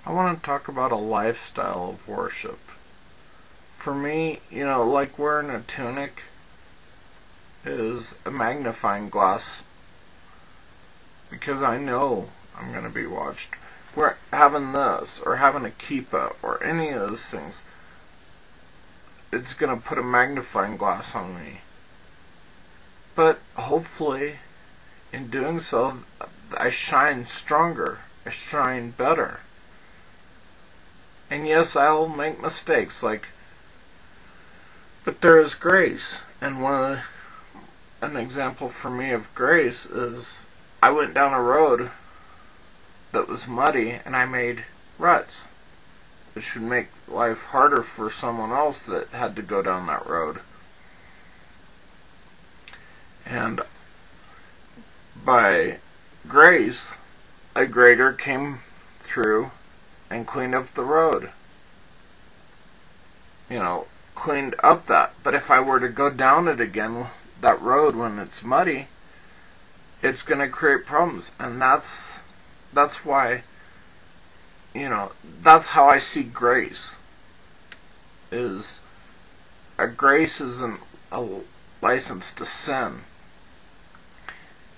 I want to talk about a lifestyle of worship. For me, like wearing a tunic is a magnifying glass because I know I'm going to be watched. Where having this or having a kippah or any of those things, it's going to put a magnifying glass on me. But hopefully, in doing so, I shine stronger. I shine better. And yes, I'll make mistakes, but there is grace. And an example for me of grace is I went down a road that was muddy and I made ruts, which would make life harder for someone else that had to go down that road. And by grace, a grader came through and cleaned up the road. Cleaned up that. But if I were to go down it again, that road, when it's muddy, it's going to create problems. And that's why, that's how I see grace. Grace isn't a license to sin.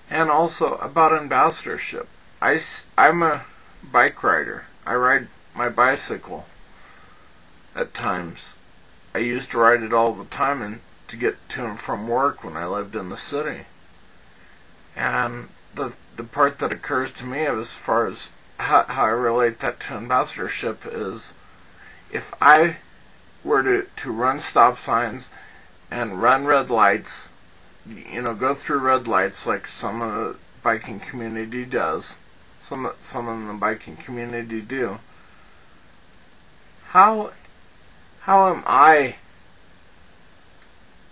And also about ambassadorship. I'm a bike rider. I ride my bicycle at times. I used to ride it all the time and to get to and from work when I lived in the city. And the part that occurs to me as far as how I relate that to ambassadorship is if I were to run stop signs and run red lights, go through red lights like some of the biking community does, some in the biking community do, how am I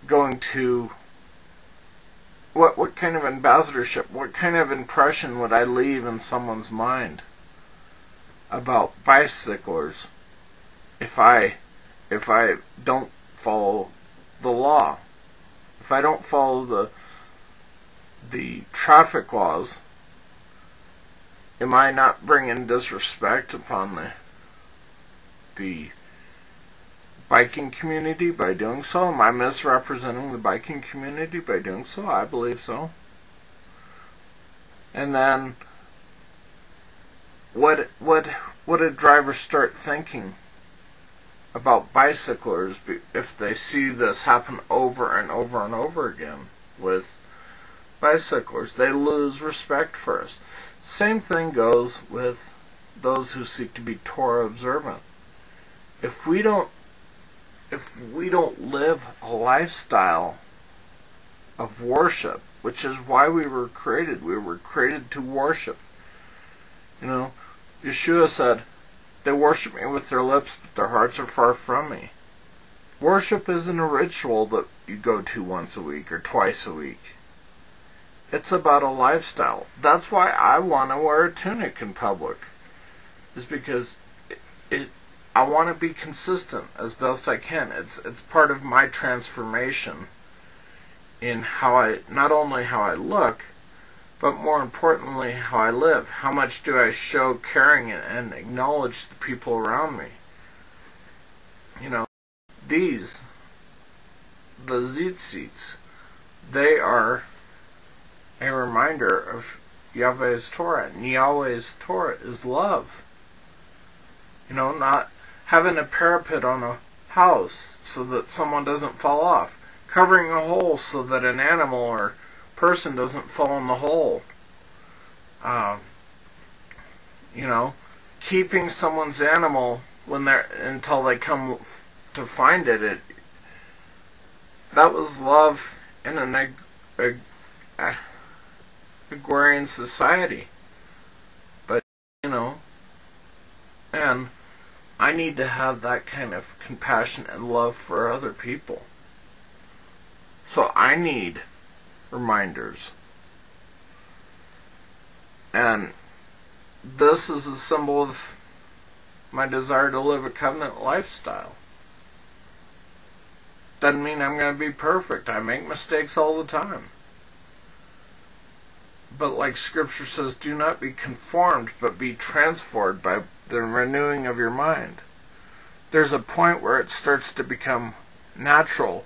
going to, what kind of ambassadorship, what kind of impression would I leave in someone's mind about bicyclers if I don't follow the law? If I don't follow the traffic laws, am I not bringing disrespect upon the biking community by doing so? Am I misrepresenting the biking community by doing so? I believe so. And then what did drivers start thinking about bicyclers if they see this happen over and over and over again with bicyclers? They lose respect for us. Same thing goes with those who seek to be Torah observant. If we don't live a lifestyle of worship, which is why we were created to worship. Yeshua said, they worship me with their lips, but their hearts are far from me. Worship isn't a ritual that you go to once a week or twice a week. It's about a lifestyle. That's why I want to wear a tunic in public. Is because I want to be consistent as best I can. It's part of my transformation in not only how I look, but more importantly, how I live. How much do I show caring and acknowledge the people around me? The tzitzits, they are a reminder of Yahweh's Torah. And Yahweh's Torah is love. Not having a parapet on a house so that someone doesn't fall off. Covering a hole so that an animal or person doesn't fall in the hole. Keeping someone's animal until they come to find it. That was love in an agrarian society. But and I need to have that kind of compassion and love for other people. So I need reminders. And this is a symbol of my desire to live a covenant lifestyle. Doesn't mean I'm going to be perfect. I make mistakes all the time. But like Scripture says, do not be conformed, but be transformed by the renewing of your mind. There's a point where it starts to become natural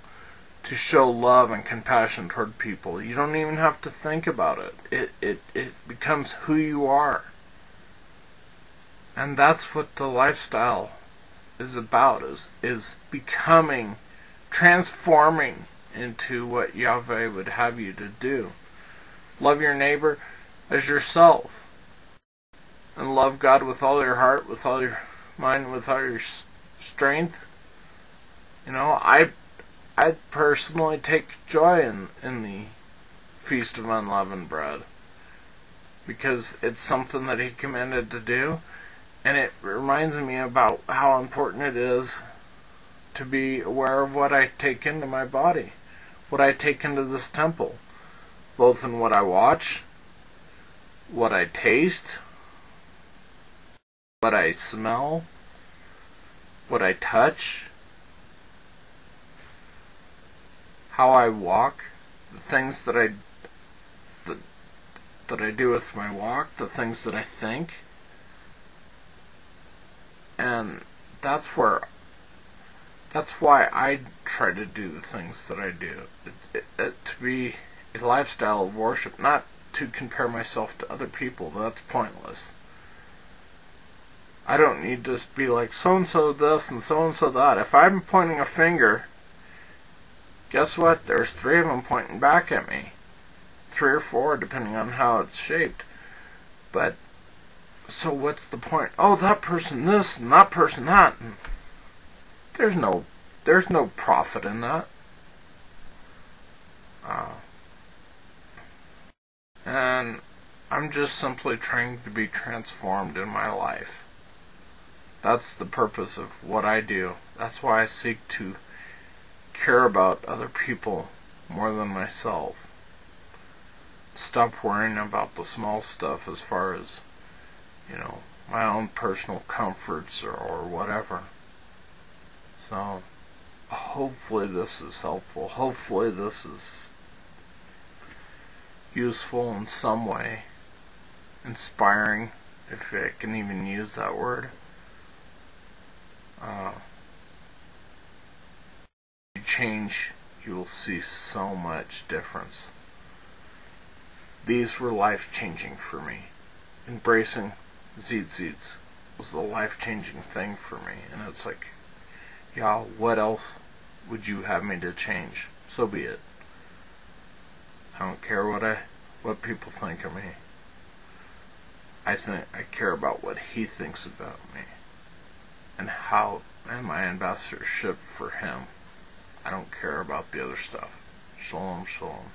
to show love and compassion toward people. You don't even have to think about it. It becomes who you are. And that's what the lifestyle is about, is becoming, transforming into what Yahweh would have you to do. Love your neighbor as yourself. And love God with all your heart, with all your mind, with all your strength. You know, I personally take joy in the Feast of Unleavened Bread, because it's something that He commanded to do, and it reminds me about how important it is to be aware of what I take into my body, what I take into this temple, both in what I watch, what I taste, what I smell, what I touch, how I walk, the things that I do with my walk, the things that I think. And that's why I try to do the things that I do. To be a lifestyle of worship, not to compare myself to other people. That's pointless. I don't need to be like so-and-so this and so-and-so that. If I'm pointing a finger, guess what? There's 3 of them pointing back at me. 3 or 4, depending on how it's shaped. But, so what's the point? Oh, that person this and that person that. There's no profit in that. And I'm just simply trying to be transformed in my life. That's the purpose of what I do. That's why I seek to care about other people more than myself. Stop worrying about the small stuff as far as, my own personal comforts or whatever. So, hopefully this is helpful. Hopefully this is useful in some way. Inspiring, if I can even use that word. You change, you will see so much difference. These were life-changing for me. Embracing Tzitzits was a life-changing thing for me. And it's like, yeah, what else would you have me to change? So be it. I don't care what people think of me. I care about what He thinks about me. And my ambassadorship for Him. I don't care about the other stuff. Shalom, shalom.